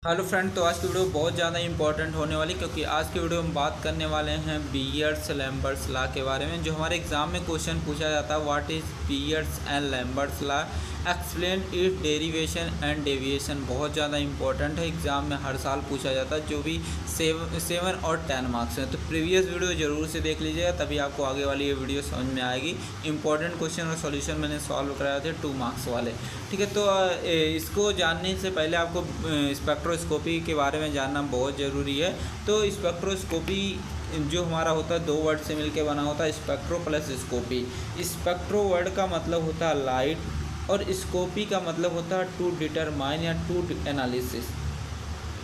Hello friend, तो आज की वीडियो बहुत ज़्यादा इंपॉर्टेंट होने वाली, क्योंकि आज की वीडियो में बात करने वाले हैं बीयर्स लैम्बर्ट्स लॉ के बारे में। जो हमारे एग्जाम में क्वेश्चन पूछा जाता है, what is Beer's and Lambert's law, explain it derivation and deviation. बहुत ज़्यादा इंपॉर्टेंट है, एग्जाम में हर साल पूछा जाता है, जो भी 7 और 10 मार्क्स हैं। तो प्रीवियस वीडियो ज़रूर से देख लीजिएगा, तभी आपको आगे वाली ये वीडियो समझ में आएगी। इंपॉर्टेंट क्वेश्चन और सॉल्यूशन मैंने सॉल्व कराए थे 2 मार्क्स वाले, ठीक है। तो इसको जानने से पहले आपको स्पेक्ट्रोस्कोपी के बारे में जानना बहुत ज़रूरी है। तो स्पेक्ट्रोस्कोपी जो हमारा होता है 2 वर्ड से मिलकर बना होता है, spectro plus scopy. Spectro word का मतलब होता है लाइट, और स्कोपी का मतलब होता है टू डिटरमाइन या टू एनालिसिस,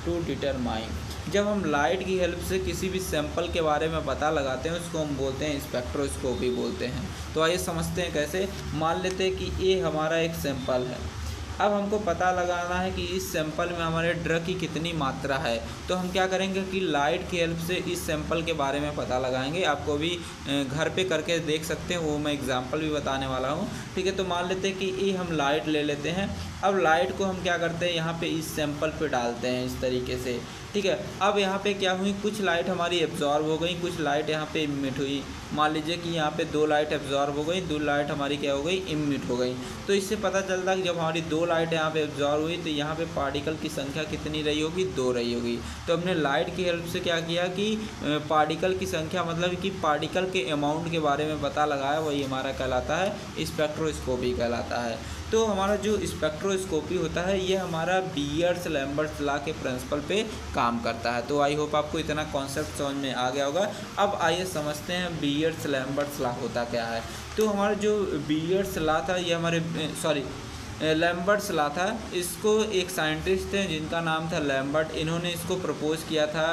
टू डिटरमाइन। जब हम लाइट की हेल्प से किसी भी सैंपल के बारे में पता लगाते हैं, उसको हम बोलते हैं स्पेक्ट्रोस्कोपी बोलते हैं। तो आइए समझते हैं कैसे। मान लेते हैं कि ये हमारा एक सैंपल है। अब हमको पता लगाना है कि इस सैंपल में हमारे ड्रग की कितनी मात्रा है। तो हम क्या करेंगे कि लाइट की हेल्प से इस सैंपल के बारे में पता लगाएंगे। आपको भी घर पे करके देख सकते हैं, वो मैं एग्जांपल भी बताने वाला हूँ, ठीक है। तो मान लेते हैं कि ये हम लाइट ले लेते हैं। अब लाइट को हम क्या करते हैं, यहाँ पे इस सैंपल पे डालते हैं इस तरीके से, ठीक है। अब यहाँ पे क्या हुई, कुछ लाइट हमारी एब्जॉर्ब हो गई, कुछ लाइट यहाँ पे इमिट हुई। मान लीजिए कि यहाँ पे 2 लाइट एब्जॉर्ब हो गई, 2 लाइट हमारी क्या हो गई, इमिट हो गई। तो इससे पता चलता है कि जब हमारी 2 लाइट यहाँ पे एब्जॉर्ब हुई, तो यहाँ पे पार्टिकल की संख्या कितनी रही होगी, 2 रही होगी। तो हमने लाइट की हेल्प से क्या किया कि पार्टिकल की संख्या, मतलब कि पार्टिकल के अमाउंट के बारे में पता लगाया, वही हमारा कहलाता है स्पेक्ट्रोस्कोपी कहलाता है। तो हमारा जो स्पेक्ट्रोस्कोपी होता है, ये हमारा बीयर्स लैम्बर्ट्स लॉ के प्रिंसिपल पे काम करता है। तो आई होप आपको इतना कॉन्सेप्ट समझ में आ गया होगा। अब आइए समझते हैं बीयर्स लैम्बर्ट्स लॉ होता क्या है। तो हमारा जो बीयर्स लॉ था, ये हमारे लैम्बर्ट्स लॉ था। इसको एक साइंटिस्ट थे जिनका नाम था लैम्बर्ट। इन्होंने इसको प्रपोज़ किया था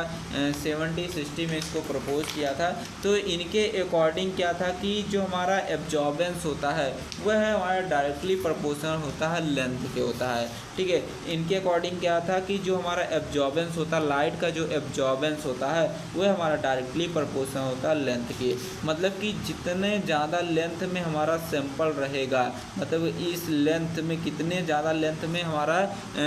70-60 में इसको प्रपोज़ किया था। तो इनके अकॉर्डिंग क्या था कि जो हमारा एब्जॉर्बेंस होता है, वह हमारा डायरेक्टली प्रोपोर्शनल होता है लेंथ के होता है, ठीक है। इनके अकॉर्डिंग क्या था कि जो हमारा एब्जॉर्बेंस होता है, लाइट का जो एब्जॉर्बेंस होता है, वह हमारा डायरेक्टली प्रोपोर्शनल होता है लेंथ के। मतलब कि जितने ज़्यादा लेंथ में हमारा सैंपल रहेगा, मतलब इस लेंथ में कितने ज़्यादा लेंथ में हमारा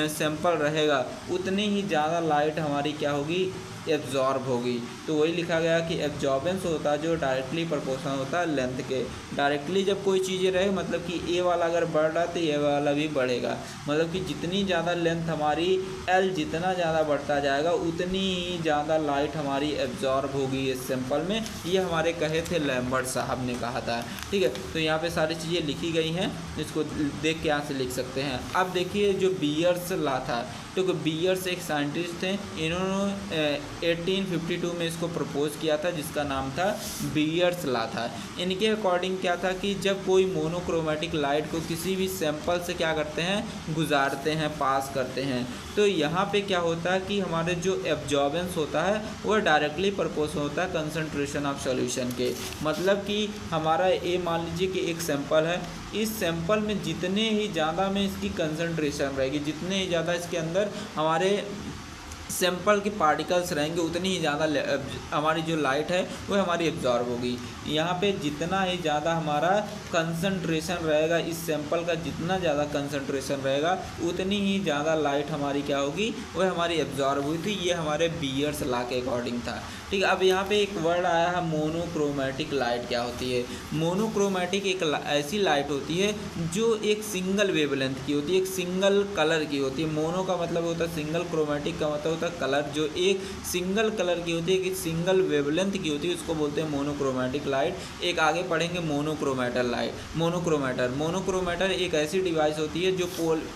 सैंपल रहेगा, उतनी ही ज़्यादा लाइट हमारी क्या होगी, एब्जॉर्ब होगी। तो वही लिखा गया कि एब्जॉर्बेंस होता है जो डायरेक्टली प्रोपोर्शनल होता है लेंथ के। डायरेक्टली जब कोई चीज़ें रहे, मतलब कि ए वाला अगर बढ़ रहा है तो ए वाला भी बढ़ेगा। मतलब कि जितनी ज़्यादा लेंथ हमारी एल जितना ज़्यादा बढ़ता जाएगा, उतनी ही ज़्यादा लाइट हमारी एब्जॉर्ब होगी इस सैंपल में। ये हमारे कहे थे लैम्बर्ट साहब ने कहा था, ठीक है। तो यहाँ पे सारी चीज़ें लिखी गई हैं, इसको देख के यहाँ से लिख सकते हैं। अब देखिए जो बीयर्स लॉ था, तो बीयर्स एक साइंटिस्ट थे। इन्होंने 1852 में इसको प्रपोज किया था, जिसका नाम था बीयर्स लॉ था। इनके अकॉर्डिंग क्या था कि जब कोई मोनोक्रोमेटिक लाइट को किसी भी सैंपल से क्या करते हैं, गुजारते हैं, पास करते हैं, तो यहाँ पे क्या होता है कि हमारे जो एब्जॉर्बेंस होता है, वह डायरेक्टली प्रोपोर्शनल होता है कंसंट्रेशन ऑफ सॉल्यूशन के। मतलब कि हमारा ये मान लीजिए कि एक सैंपल है, इस सैंपल में जितने ही ज़्यादा में इसकी कंसंट्रेशन रहेगी, जितने ही ज़्यादा इसके अंदर हमारे सैंपल के पार्टिकल्स रहेंगे, उतनी ही ज़्यादा हमारी जो लाइट है वो हमारी एब्जॉर्ब होगी। यहाँ पे जितना ही ज़्यादा हमारा कंसंट्रेशन रहेगा, इस सैंपल का जितना ज़्यादा कंसंट्रेशन रहेगा, उतनी ही ज़्यादा लाइट हमारी क्या होगी, वह हमारी एब्जॉर्ब हुई थी। ये हमारे बीयर्स लॉ के अकॉर्डिंग था, ठीक है। अब यहाँ पे एक वर्ड आया है मोनोक्रोमेटिक लाइट। क्या होती है मोनोक्रोमेटिक? एक ऐसी लाइट होती है जो एक सिंगल वेवलेंथ की होती है, एक सिंगल कलर की होती है। मोनो का मतलब होता है सिंगल, क्रोमेटिक का मतलब होता है कलर। जो एक सिंगल कलर की होती है, एक सिंगल वेवलेंथ की होती है, उसको बोलते हैं मोनोक्रोमेटिक लाइट। एक आगे पढ़ेंगे मोनोक्रोमेटर लाइट। मोनोक्रोमेटर एक ऐसी डिवाइस होती है जो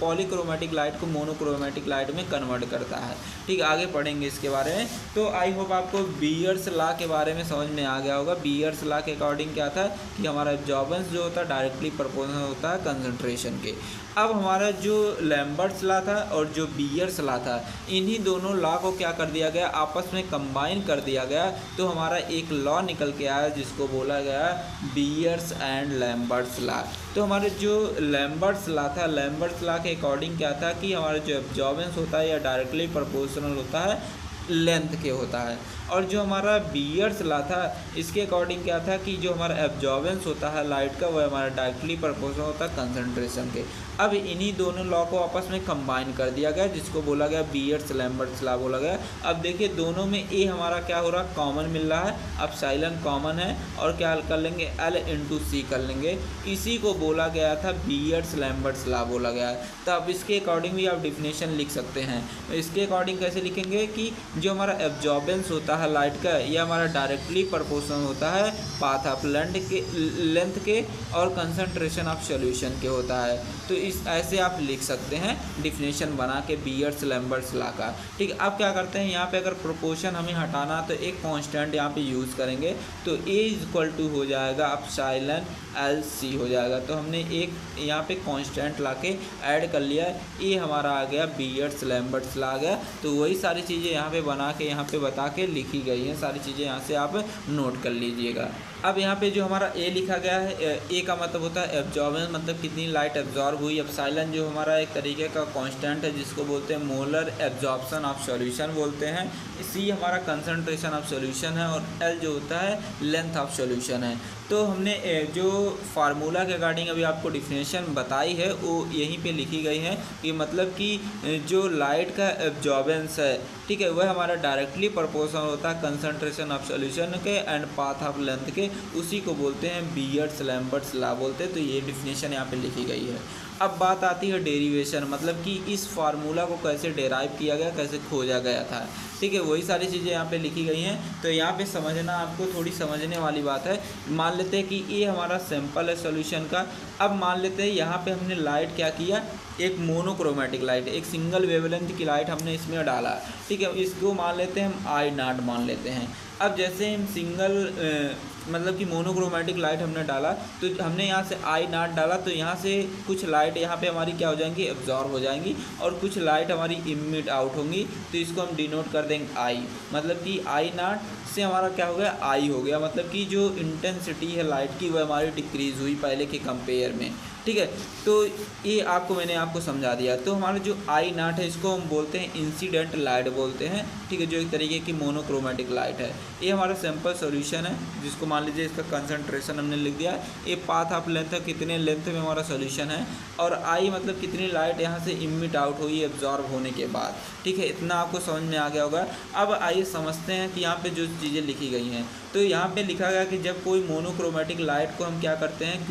पॉलीक्रोमेटिक लाइट को मोनोक्रोमेटिक लाइट में कन्वर्ट करता है, ठीक। आगे पढ़ेंगे इसके बारे में। तो आई होप आपको बीयर्स लॉ के बारे में समझ में आ गया होगा। बीयर्स लॉ के अकॉर्डिंग क्या था कि हमारा एब्जॉर्बेंस जो होता है डायरेक्टली प्रोपोर्शनल होता है कंसंट्रेशन के। अब हमारा जो लैम्बर्ट्स लॉ था और जो बीयर्स लॉ था, इन्हीं दोनों लॉ को क्या कर दिया गया, आपस में कंबाइन कर दिया गया। तो हमारा एक लॉ निकल के आया जिसको बोला गया बीयर्स एंड लैम्बर्ट्स लॉ। तो हमारे जो लैम्बर्ट्स लॉ था, लैम्बर्ट्स लॉ के अकॉर्डिंग क्या था कि हमारा जो एब्जॉर्बेंस होता है या डायरेक्टली प्रोपोर्शनल होता है लेंथ के होता है। और जो हमारा बीयर्स लॉ था इसके अकॉर्डिंग क्या था कि जो हमारा एब्जॉर्बेंस होता है लाइट का वह हमारा डायरेक्टली प्रोपोर्शनल होता है कंसंट्रेशन के। अब इन्हीं दोनों लॉ को आपस में कंबाइन कर दिया गया जिसको बोला गया बीयर्स लैम्बर्ट्स लॉ बोला गया। अब देखिए दोनों में ए हमारा क्या हो रहा है, कॉमन मिल रहा है। अब साइलन कॉमन है और क्या कर लेंगे, एल इंटू सी कर लेंगे। इसी को बोला गया था बीयर्स लैम्बर्ट्स लॉ बोला गया है। तो अब इसके अकॉर्डिंग भी आप डिफिनेशन लिख सकते हैं। इसके अकॉर्डिंग कैसे लिखेंगे कि जो हमारा एब्जॉर्बेंस होता है लाइट का यह हमारा डायरेक्टली प्रोपोर्शनल होता है पाथ ऑफ लेंथ के और कंसंट्रेशन ऑफ सॉल्यूशन के होता है। तो इस ऐसे आप लिख सकते हैं डिफिनेशन बना के बीयर्स लैम्बर्ट्स लॉ का। ठीक है, अब क्या करते हैं यहाँ पे अगर प्रोपोर्शन हमें हटाना तो एक कांस्टेंट यहाँ पे यूज़ करेंगे तो ए इक्वल टू हो जाएगा अब साइलन एल सी हो जाएगा। तो हमने एक यहाँ पे कांस्टेंट ला के ऐड कर लिया, ये हमारा आ गया बीयर्स लैम्बर्ट्स लॉ आ गया। तो वही सारी चीज़ें यहाँ पे बना के यहाँ पे बता के लिखी गई हैं, सारी चीज़ें यहाँ से आप नोट कर लीजिएगा। अब यहाँ पे जो हमारा ए लिखा गया है, ए का मतलब होता है एब्जॉर्बेंस, मतलब कितनी लाइट एब्जॉर्ब हुई। अब साइलन जो हमारा एक तरीके का कांस्टेंट है जिसको बोलते हैं मोलर एब्जॉर्प्शन ऑफ सॉल्यूशन बोलते हैं। सी हमारा कंसंट्रेशन ऑफ सॉल्यूशन है और एल जो होता है लेंथ ऑफ सॉल्यूशन है। तो हमने जो फार्मूला के अकॉर्डिंग अभी आपको डिफिनेशन बताई है वो यहीं पे लिखी गई है कि मतलब कि जो लाइट का एब्जॉर्बेंस है, ठीक है, वह हमारा डायरेक्टली प्रोपोर्शनल होता है कंसंट्रेशन ऑफ सॉल्यूशन के एंड पाथ ऑफ लेंथ के, उसी को बोलते हैं बीयर्स लैम्बर्ट्स लॉ बोलते हैं। तो ये डिफिनेशन यहाँ पे लिखी गई है। अब बात आती है डेरिवेशन, मतलब कि इस फार्मूला को कैसे डेराइव किया गया, कैसे खोजा गया था। ठीक है, वही सारी चीज़ें यहाँ पे लिखी गई हैं। तो यहाँ पे समझना आपको थोड़ी समझने वाली बात है। मान लेते हैं कि ये हमारा सैंपल है सॉल्यूशन का। अब मान लेते हैं यहाँ पे हमने लाइट क्या किया, एक मोनोक्रोमेटिक लाइट, एक सिंगल वेवलेंथ की लाइट हमने इसमें डाला। ठीक है, इसको मान लेते हैं हम आई नॉट मान लेते हैं। अब जैसे हम सिंगल मतलब कि मोनोक्रोमेटिक लाइट हमने डाला तो हमने यहाँ से आई नॉट डाला तो यहाँ से कुछ लाइट यहाँ पे हमारी क्या हो जाएंगी, एब्जॉर्ब हो जाएंगी और कुछ लाइट हमारी इमिट आउट होंगी। तो इसको हम डिनोट कर देंगे आई, मतलब कि आई नॉट से हमारा क्या हो गया, आई हो गया, मतलब कि जो इंटेंसिटी है लाइट की वह हमारी डिक्रीज़ हुई पहले के कंपेयर में। ठीक है, तो ये मैंने आपको समझा दिया। तो हमारा जो आई नॉट है इसको हम बोलते हैं इंसिडेंट लाइट बोलते हैं। ठीक है, जो एक तरीके की मोनोक्रोमेटिक लाइट है। ये हमारा सैंपल सॉल्यूशन है जिसको मान लीजिए इसका कंसंट्रेशन हमने लिख दिया। ये पाथ ऑफ लेंथ है, कितने लेंथ में हमारा सॉल्यूशन है, और आई मतलब कितनी लाइट यहाँ से इमिट आउट हुई एब्जॉर्ब होने के बाद। ठीक है, इतना आपको समझ में आ गया होगा। अब आइए समझते हैं कि यहाँ पे जो चीज़ें लिखी गई हैं। तो यहाँ पे लिखा गया कि जब कोई मोनोक्रोमेटिक लाइट को हम क्या करते हैं,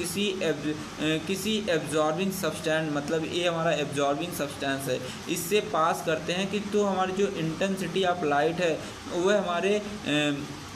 किसी एब्जॉर्बिंग सब्सटेंस, मतलब ये हमारा एब्जॉर्बिंग सब्सटेंस है, इससे पास करते हैं कि तो हमारी जो इंटेंसिटी ऑफ लाइट है वह हमारे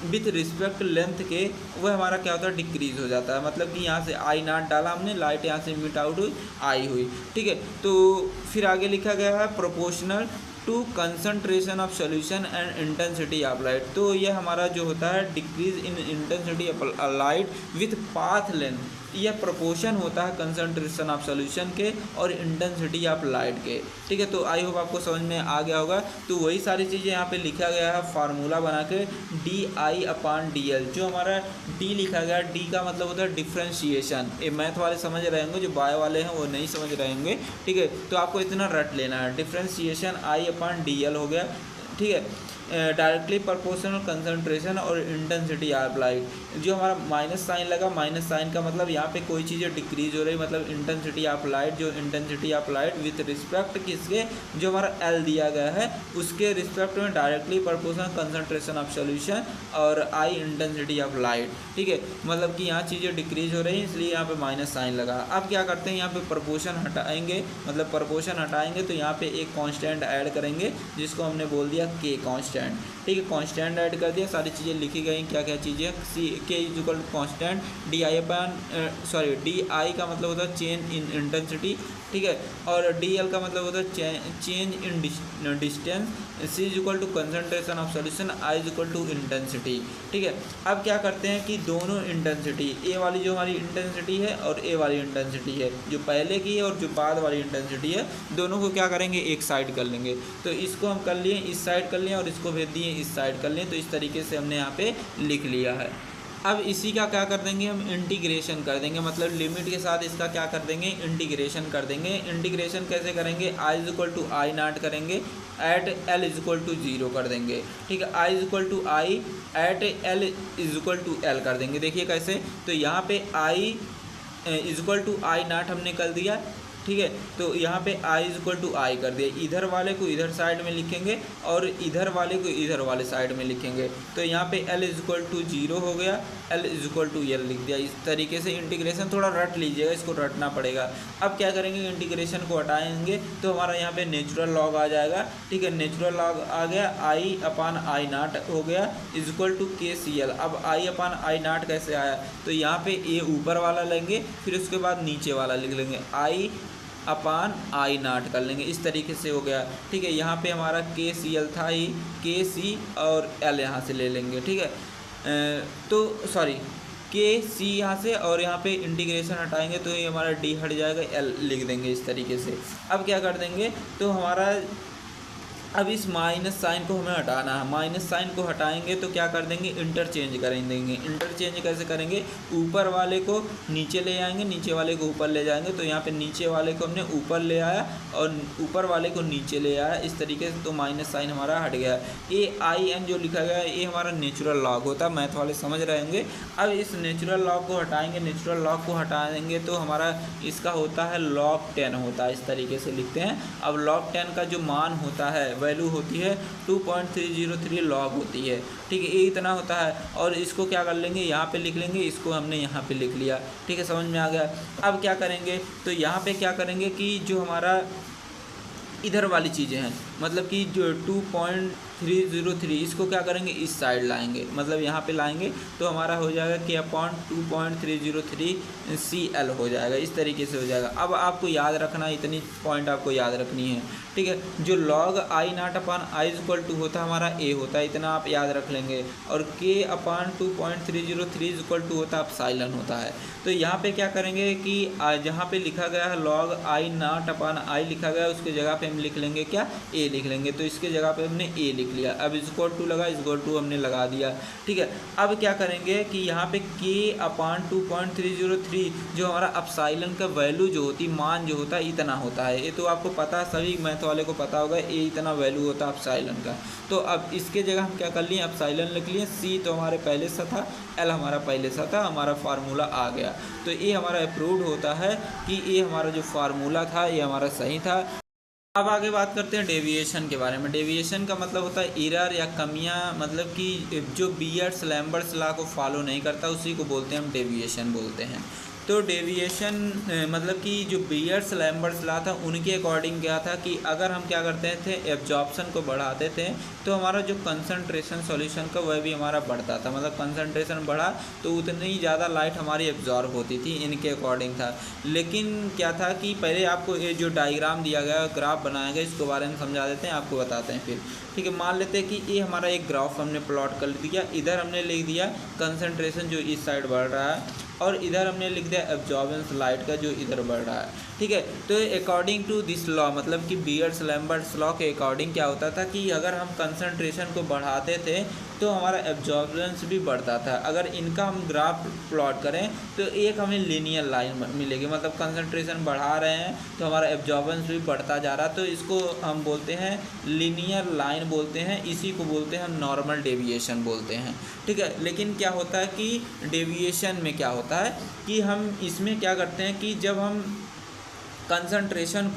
विथ रिस्पेक्ट लेंथ के वह हमारा क्या होता है, डिक्रीज़ हो जाता है। मतलब कि यहाँ से आई नॉट डाला हमने, लाइट यहाँ से इमिट आउट हुई, आई हुई। ठीक है, तो फिर आगे लिखा गया है proportional to concentration of solution and intensity of light. तो यह हमारा जो होता है decrease in intensity of light with path length, यह प्रोपोर्शन होता है कंसंट्रेशन ऑफ सॉल्यूशन के और इंटेंसिटी ऑफ लाइट के। ठीक है, तो आई होप आपको समझ में आ गया होगा। तो वही सारी चीज़ें यहाँ पे लिखा गया है फार्मूला बना के D I upon D L. जो हमारा डी लिखा गया, डी का मतलब होता है डिफ्रेंशिएशन। ये मैथ वाले समझ रहे होंगे, जो बायो वाले हैं वो नहीं समझ रहे होंगे। ठीक है, तो आपको इतना रट लेना है, डिफ्रेंशिएशन आई अपान डी एल हो गया। ठीक है, डायरेक्टली प्रोपोर्शनल कंसंट्रेशन और इंटेंसिटी ऑफ लाइट। जो हमारा माइनस साइन लगा, माइनस साइन का मतलब यहाँ पे कोई चीज़ें डिक्रीज हो रही, मतलब इंटेंसिटी ऑफ लाइट, जो intensity of light with respect किसके, जो हमारा एल दिया गया है उसके रिस्पेक्ट में directly proportional concentration of solution और आई इंटेंसिटी ऑफ लाइट। ठीक है, मतलब कि यहाँ चीज़ें डिक्रीज हो रही हैं इसलिए यहाँ पे माइनस साइन लगा। अब क्या करते हैं, यहाँ पे प्रोपोर्शन हटाएंगे, मतलब प्रोपोर्शन हटाएंगे तो यहाँ पे एक कांस्टेंट ऐड करेंगे जिसको हमने बोल दिया के कांस्टेंट। ठीक है, कांस्टेंट ऐड कर दिया, सारी चीज़ें लिखी गई क्या क्या चीज़ें, सी के equal to constant D I upon D I का मतलब होता है चेंज इन इंटेंसिटी। ठीक है, और डी एल का मतलब होता है change in distance, C is equal to concentration of solution, I is equal to intensity. ठीक है, अब क्या करते हैं कि दोनों इंटेंसिटी, ए वाली जो हमारी इंटेंसिटी है और ए वाली इंटेंसिटी है, जो पहले की है और जो बाद वाली इंटेंसिटी है, दोनों को क्या करेंगे, एक साइड कर लेंगे। तो इसको हम कर लिए, इस साइड कर लिए, और इसको भेज दिए इस साइड कर लिए। तो इस तरीके से हमने यहाँ पे लिख लिया है। अब इसी का क्या कर देंगे, हम इंटीग्रेशन कर देंगे, मतलब लिमिट के साथ इसका क्या कर देंगे, इंटीग्रेशन कर देंगे। इंटीग्रेशन कैसे करेंगे, I is equal to I naught करेंगे, at L is equal to 0 कर देंगे। ठीक है, I is equal to I at L is equal to L कर देंगे। देखिए कैसे, तो यहाँ पे I is equal to I naught हमने कर दिया। ठीक है, तो यहाँ पे i is equal to I कर दिया। इधर वाले को इधर साइड में लिखेंगे और इधर वाले को इधर वाले साइड में लिखेंगे। तो यहाँ पे l इज इक्वल टू 0 हो गया, l is equal to L लिख दिया। इस तरीके से इंटीग्रेशन थोड़ा रट लीजिएगा, इसको रटना पड़ेगा। अब क्या करेंगे, इंटीग्रेशन को हटाएंगे तो हमारा यहाँ पे नेचुरल लॉग आ जाएगा। ठीक है, नेचुरल लॉग आ गया, आई अपान आई नॉट हो गया इज इक्वल टू के सी एल। अब आई अपान आई नॉट कैसे आया, तो यहाँ पे ए ऊपर वाला लेंगे, फिर उसके बाद नीचे वाला लिख लेंगे, आई अपान आई नॉट कर लेंगे। इस तरीके से हो गया। ठीक है, यहाँ पे हमारा के सी एल था ही, के सी और एल यहाँ से ले लेंगे। ठीक है, तो सॉरी के सी यहाँ से और यहाँ पे इंटीग्रेशन हटाएंगे तो ये हमारा डी हट जाएगा, एल लिख देंगे इस तरीके से। अब क्या कर देंगे, तो हमारा अब इस माइनस साइन को हमें हटाना है। माइनस साइन को हटाएंगे तो क्या कर देंगे, इंटरचेंज कर देंगे। इंटरचेंज कैसे करेंगे, ऊपर वाले को नीचे ले आएंगे, नीचे वाले को ऊपर ले जाएंगे। तो यहाँ पे नीचे वाले को हमने ऊपर ले आया और ऊपर वाले को नीचे ले आया, इस तरीके से। तो माइनस साइन हमारा हट गया। ए आई एन जो लिखा गया है ये हमारा नेचुरल लॉग होता है, मैथ वाले समझ रहे होंगे। अब इस नेचुरल लॉग को हटाएंगे, नेचुरल लॉग को हटाएंगे तो हमारा इसका होता है log 10 होता है, इस तरीके से लिखते हैं। अब log 10 का जो मान होता है, वैल्यू होती है 2.303 लॉग होती है। ठीक है, ये इतना होता है। और इसको क्या कर लेंगे, यहाँ पे लिख लेंगे, इसको हमने यहाँ पे लिख लिया। ठीक है, समझ में आ गया। अब क्या करेंगे, तो यहाँ पे क्या करेंगे कि जो हमारा इधर वाली चीज़ें हैं, मतलब कि जो 2.303 इसको क्या करेंगे, इस साइड लाएंगे, मतलब यहाँ पे लाएंगे तो हमारा हो जाएगा के अपॉन 2.303 CL हो जाएगा। इस तरीके से हो जाएगा। अब आपको याद रखना, इतनी पॉइंट आपको याद रखनी है। ठीक है, जो log I naught upon I is equal to होता है हमारा ए होता है, इतना आप याद रख लेंगे। और के अपान 2.303 इज इक्वल टू होता है एप्सिलॉन होता है। तो यहाँ पे क्या करेंगे कि जहाँ पे लिखा गया है लॉग आई नॉट अपान आई लिखा गया है, उसके जगह पे हम लिख लेंगे क्या, ए लिख लेंगे। तो इसके जगह पे हमने ए लिख लिया। अब इक्वल टू लगा, इक्वल टू हमने लगा दिया। ठीक है, अब क्या करेंगे कि यहाँ पे के अपान 2.303 जो हमारा एप्सिलॉन का वैल्यू जो होती, मान जो होता है इतना होता है। ये तो आपको पता है, सभी मैथ वाले को पता होगा, ये इतना वैल्यू होता है एप्सिलॉन का। तो अब इसके जगह हम क्या कर लिए, एप्सिलॉन लिख लिए। सी तो हमारे पहले से था, एल हमारा पहले से था, हमारा फार्मूला आ गया। तो ये हमारा अप्रूव्ड होता है कि ये हमारा जो फार्मूला था ये हमारा सही था। अब आगे बात करते हैं डेविएशन के बारे में। डेविएशन का मतलब होता है एरर या कमियां, मतलब कि जो बीयर्स लैम्बर्ट्स लॉ को फॉलो नहीं करता उसी को बोलते हैं हम डेविएशन बोलते हैं। तो डेविएशन मतलब कि जो बीयर्स लैम्बर्ट्स लॉ था उनके अकॉर्डिंग क्या था कि अगर हम क्या करते थे, एब्जॉर्प्शन को बढ़ाते थे तो हमारा जो कंसंट्रेशन सॉल्यूशन का वह भी हमारा बढ़ता था। मतलब कंसंट्रेशन बढ़ा तो उतनी ज़्यादा लाइट हमारी एब्जॉर्ब होती थी, इनके अकॉर्डिंग था। लेकिन क्या था कि पहले आपको ये जो डायग्राम दिया गया, ग्राफ बनाया गया, इसके बारे में समझा देते हैं, आपको बताते हैं फिर। ठीक है, मान लेते हैं कि ये हमारा एक ग्राफ हमने प्लॉट कर दिया। इधर हमने लिख दिया कंसंट्रेशन जो इस साइड बढ़ रहा है और इधर हमने लिख दिया एब्जॉर्बेंस लाइट का जो इधर बढ़ रहा है। ठीक है, तो अकॉर्डिंग टू दिस लॉ, मतलब कि बीयर्स लैम्बर्ट्स लॉ के अकॉर्डिंग क्या होता था कि अगर हम कंसंट्रेशन को बढ़ाते थे तो हमारा एब्जॉर्बेंस भी बढ़ता था। अगर इनका हम ग्राफ प्लॉट करें तो एक हमें लीनियर लाइन मिलेगी, मतलब कंसंट्रेशन बढ़ा रहे हैं तो हमारा एब्जॉर्बेंस भी बढ़ता जा रहा है। तो इसको हम बोलते हैं लीनियर लाइन बोलते हैं, इसी को बोलते हैं हम नॉर्मल डेविएशन बोलते हैं। ठीक है, लेकिन क्या होता है कि डेविएशन में क्या होता है कि हम इसमें क्या करते हैं कि जब हम कंसंट्रेशन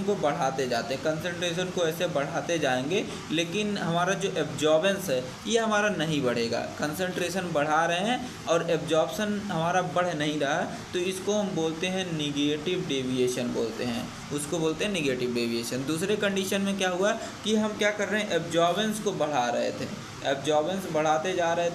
को बढ़ाते जाते हैं, कंसंट्रेशन को ऐसे बढ़ाते जाएंगे, लेकिन हमारा जो एब्जॉर्बेंस है ये हमारा नहीं बढ़ेगा। कंसंट्रेशन बढ़ा रहे हैं और एब्जॉर्प्शन हमारा बढ़ नहीं रहा, तो इसको हम बोलते हैं निगेटिव डेविएशन बोलते हैं, उसको बोलते हैं निगेटिव डेविएशन। दूसरे कंडीशन में क्या हुआ कि हम क्या कर रहे हैं, एब्जॉर्बेंस को बढ़ा रहे थे, एब्जॉर्बेंस बढ़ाते जा रहे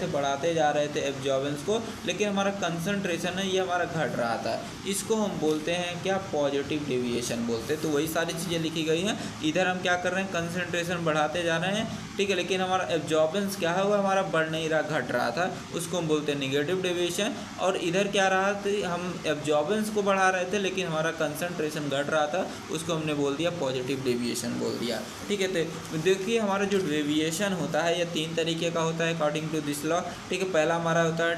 थे एब्जॉर्बेंस को, लेकिन हमारा कंसंट्रेशन है ये हमारा घट रहा था। इसको हम बोलते हैं क्या, पॉजिटिव डेविएशन बोलते हैं। तो वही सारी चीज़ें लिखी गई हैं। इधर हम क्या कर रहे हैं, कंसंट्रेशन बढ़ाते जा रहे हैं, ठीक है, लेकिन हमारा एब्जॉर्बेंस क्या हुआ, हमारा बढ़ नहीं रहा, घट रहा था, उसको हम बोलते हैं निगेटिव डेविएशन। और इधर क्या रहा था, हम एब्जॉर्बेंस को बढ़ा रहे थे लेकिन हमारा कंसंट्रेशन घट रहा था, उसको हमने बोल दिया पॉजिटिव डेविएशन बोल दिया। ठीक है, तो देखिए हमारा जो डेविएशन होता है ये 3 तरीके का होता है अकॉर्डिंग टू दिस लॉ। ठीक है, पहला हमारा होता है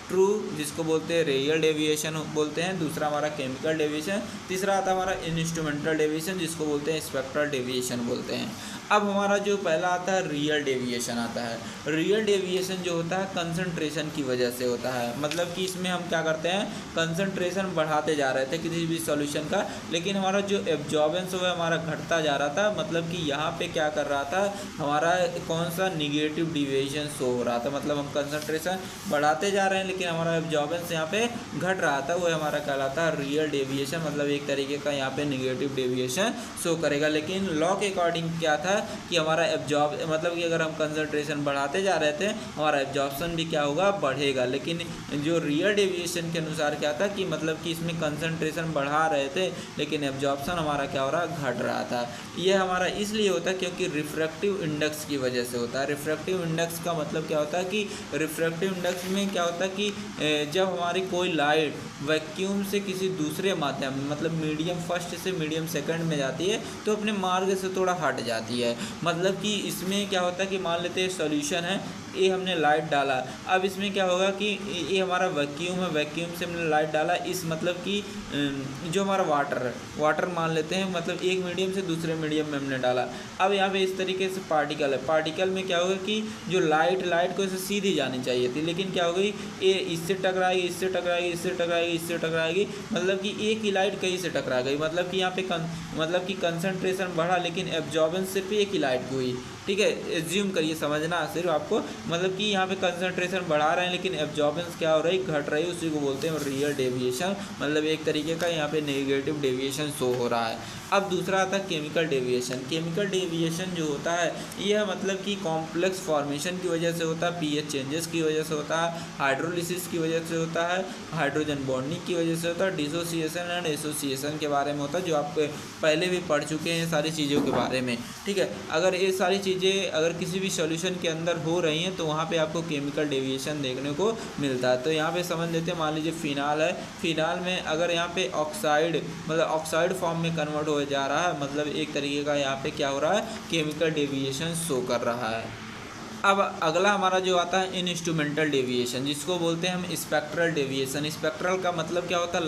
ट्रू जिसको बोलते हैं रियल डेविएशन बोलते हैं, दूसरा हमारा केमिकल डेविएशन, तीसरा आता है हमारा इंस्ट्रूमेंटल डेविएशन जिसको बोलते हैं स्पेक्ट्रल डेविएशन बोलते हैं। अब हमारा जो पहला आता है रियल डेविएशन आता है। रियल डेविएशन जो होता है कंसंट्रेशन की वजह से होता है, मतलब कि इसमें हम क्या करते हैं कंसंट्रेशन बढ़ाते जा रहे थे किसी भी सॉल्यूशन का, लेकिन हमारा जो एब्जॉर्बेंस है हमारा घटता जा रहा था, मतलब कि यहाँ पे क्या कर रहा था हमारा कौन सा निगेटिव डेविएशन शो हो रहा था, मतलब हम कंसंट्रेशन बढ़ाते जा रहे हैं लेकिन हमारा एब्जॉर्बेंस यहाँ पे घट रहा था, वो हमारा कहलाता है रियल डेविएशन, मतलब एक तरीके का यहाँ पे निगेटिव डेविएशन शो करेगा। लेकिन लॉ के अकॉर्डिंग क्या था कि हमारा मतलब कि अगर हम कंसंट्रेशन बढ़ाते जा रहे थे हमारा एब्जॉर्प्शन भी क्या होगा बढ़ेगा, लेकिन जो रियल डेविएशन के अनुसार क्या था कि मतलब कि इसमें कंसंट्रेशन बढ़ा रहे थे लेकिन एब्जॉर्प्शन हमारा क्या हो रहा घट रहा था। यह हमारा इसलिए होता है क्योंकि रिफ्रैक्टिव इंडेक्स की वजह से होता है। रिफ्रैक्टिव इंडेक्स का मतलब क्या होता है कि रिफ्रैक्टिव इंडेक्स में क्या होता है कि जब हमारी कोई लाइट वैक्यूम से किसी दूसरे माध्यम मतलब मीडियम फर्स्ट से मीडियम सेकंड में जाती है तो अपने मार्ग से थोड़ा हट जाती है, मतलब कि इसमें क्या होता है कि मान लेते हैं सॉल्यूशन है, ये हमने लाइट डाला, अब इसमें क्या होगा कि ये हमारा वैक्यूम है, वैक्यूम से हमने लाइट डाला, इस मतलब कि जो हमारा वाटर है, वाटर मान लेते हैं, मतलब एक मीडियम से दूसरे मीडियम में हमने डाला। अब यहाँ पे इस तरीके से पार्टिकल है, पार्टिकल में क्या होगा कि जो लाइट को इसे सीधी जानी चाहिए थी, लेकिन क्या हो गई ये इससे टकराएगी, इससे टकराएगी, इससे टकराएगी, इससे टकराएगी, मतलब कि एक ही लाइट कहीं से टकरा गई, मतलब कि यहाँ पे मतलब कि कंसंट्रेशन बढ़ा लेकिन एब्जॉर्बेंस सिर्फ एक ही लाइट की हुई। ठीक है, एज्यूम करिए, समझना सिर्फ आपको, मतलब कि यहाँ पे कंसंट्रेशन बढ़ा रहे हैं लेकिन एब्जॉर्बेंस क्या हो रही घट रही है, उसी को बोलते हैं रियल डेविएशन, मतलब एक तरीके का यहाँ पे नेगेटिव डेविएशन शो हो रहा है। अब दूसरा आता है केमिकल डेविएशन। केमिकल डेविएशन जो होता है यह मतलब कि कॉम्प्लेक्स फॉर्मेशन की वजह से होता है, पीएच चेंजेस की वजह से होता है, हाइड्रोलिसिस की वजह से होता है, हाइड्रोजन बॉन्डिंग की वजह से होता है, डिसोसिएशन एंड एसोसिएशन के बारे में होता है, जो आप पहले भी पढ़ चुके हैं सारी चीज़ों के बारे में। ठीक है, अगर ये सारी चीज़ें अगर किसी भी सॉल्यूशन के अंदर हो रही हैं तो वहाँ पे आपको केमिकल डेविएशन देखने को मिलता है। तो यहाँ पे समझ लेते हैं, मान लीजिए फिनाल है, फिनाल में अगर यहाँ पे ऑक्साइड मतलब ऑक्साइड फॉर्म में कन्वर्ट हो जा रहा है, मतलब एक तरीके का यहाँ पे क्या हो रहा है केमिकल डेविएशन शो कर रहा है। अब अगला हमारा जो आता है इंस्ट्रूमेंटल डेविएशन, जिसको बोलते हैं हम स्पेक्ट्रल डेविएशन। स्पेक्ट्रल का मतलब क्या होता है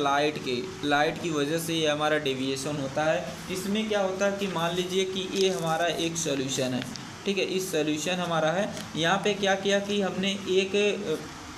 लाइट की वजह से ये हमारा डेविएशन होता है। इसमें क्या होता है कि मान लीजिए कि ये हमारा एक सॉल्यूशन है, ठीक है, इस सॉल्यूशन हमारा है, यहाँ पे क्या किया कि हमने एक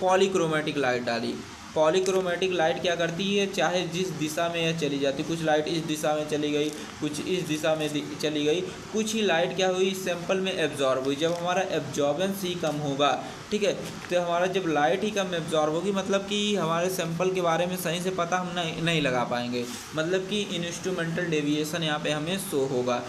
पॉलीक्रोमेटिक लाइट डाली। पॉलीक्रोमेटिक लाइट क्या करती है, चाहे जिस दिशा में यह चली जाती, कुछ लाइट इस दिशा में चली गई, कुछ इस दिशा में चली गई, कुछ ही लाइट क्या हुई सैंपल में एब्जॉर्ब हुई। जब हमारा एब्जॉर्बेंस ही कम होगा, ठीक है, तो हमारा जब लाइट ही कम एब्जॉर्ब होगी, मतलब कि हमारे सैंपल के बारे में सही से पता हम नहीं लगा पाएंगे, मतलब कि इंस्ट्रूमेंटल डेविएशन यहाँ पे हमें शो होगा,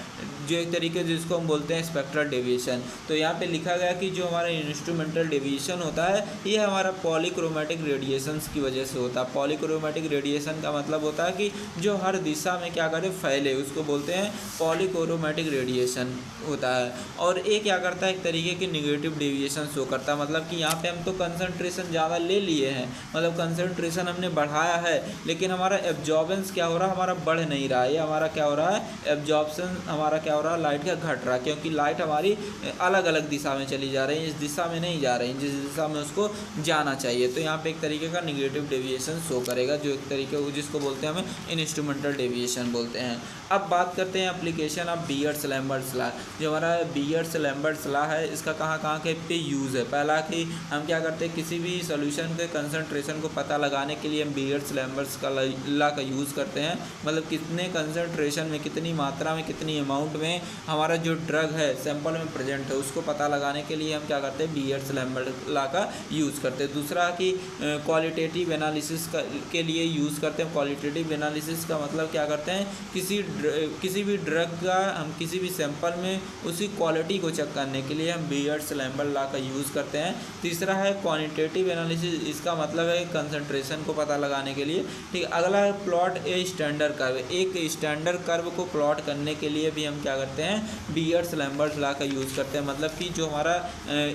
जो एक तरीके जिसको हम बोलते हैं स्पेक्ट्रल डेविएशन। तो यहाँ पे लिखा गया कि जो हमारा इंस्ट्रूमेंटल डेविएशन होता है ये हमारा पॉलीक्रोमेटिक रेडिएशंस की वजह से होता है। पॉलीक्रोमेटिक रेडिएशन का मतलब होता है कि जो हर दिशा में क्या करे फैले, उसको बोलते हैं पॉलीक्रोमेटिक रेडिएशन होता है। और ये क्या करता है एक तरीके की निगेटिव डेविएशन शो करता है, मतलब कि यहाँ पे हम तो कंसंट्रेशन ज़्यादा ले लिए हैं, मतलब कंसंट्रेशन हमने बढ़ाया है, लेकिन हमारा एब्जॉर्बेंस क्या हो रहा है हमारा बढ़ नहीं रहा है, ये हमारा क्या हो रहा है एब्जॉर्प्शन हमारा क्या हो रहा है लाइट का घट रहा है, क्योंकि लाइट हमारी अलग अलग दिशा में चली जा रही है, इस दिशा में नहीं जा रही है, जिस दिशा में उसको जाना चाहिए। तो यहाँ पे एक तरीके का निगेटिव डेविएशन शो करेगा, जो एक तरीके जिसको बोलते हैं हम इंस्ट्रूमेंटल डेविएशन बोलते हैं। अब बात करते हैं एप्लीकेशन ऑफ बीयर्स-लैम्बर्ट्स लॉ। जो हमारा बीयर्स-लैम्बर्ट्स लॉ है इसका कहाँ के पे यूज़ है। पहला कि हम क्या करते हैं किसी भी सॉल्यूशन के कंसंट्रेशन को पता लगाने के लिए हम बीयर्स-लैम्बर्ट्स का लॉ का यूज़ करते हैं, मतलब कितने कंसंट्रेशन में कितनी मात्रा में कितनी अमाउंट में हमारा जो ड्रग है सैंपल में प्रेजेंट है उसको पता लगाने के लिए हम क्या करते हैं बीयर्स-लैम्बर्ट लॉ का यूज़ करते हैं। दूसरा कि क्वालिटेटिव एनालिसिस के लिए यूज़ करते हैं। क्वालिटेटिव एनालिसिस का मतलब क्या करते हैं किसी भी ड्रग का हम किसी भी सैंपल में उसकी क्वालिटी को चेक करने के लिए हम बीयर्स-लैम्बर्ट लॉ का यूज़ करते हैं। तीसरा है क्वांटिटेटिव एनालिसिस, इसका मतलब है कंसंट्रेशन को पता लगाने के लिए। ठीक, अगला है प्लॉट ए स्टैंडर्ड कर्व। एक स्टैंडर्ड कर्व को प्लॉट करने के लिए भी हम क्या करते हैं बीयर्स-लैम्बर्ट लॉ का यूज़ करते हैं, मतलब कि जो हमारा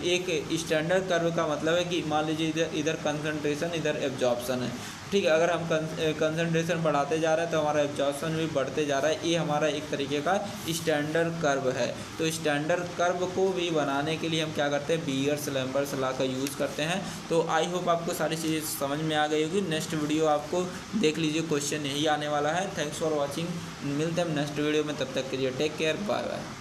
एक स्टैंडर्ड कर्व का मतलब है कि मान लीजिए इधर कंसंट्रेशन इधर एब्जॉर्प्शन है, ठीक है, अगर हम कंसंट्रेशन बढ़ाते जा रहे हैं तो हमारा एब्जॉर्प्शन भी बढ़ते जा रहा है, ये हमारा एक तरीके का स्टैंडर्ड कर्व है। तो स्टैंडर्ड कर्व को भी बनाने के लिए हम क्या करते हैं बीयर्स-लैम्बर्ट लैम्बर्ट्स लॉ का यूज़ करते हैं। तो आई होप आपको सारी चीज़ें समझ में आ गई होगी। नेक्स्ट वीडियो आपको देख लीजिए, क्वेश्चन यही आने वाला है। थैंक्स फॉर वॉचिंग, मिलते हैं नेक्स्ट वीडियो में, तब तक के लिए टेक केयर, बाय बाय।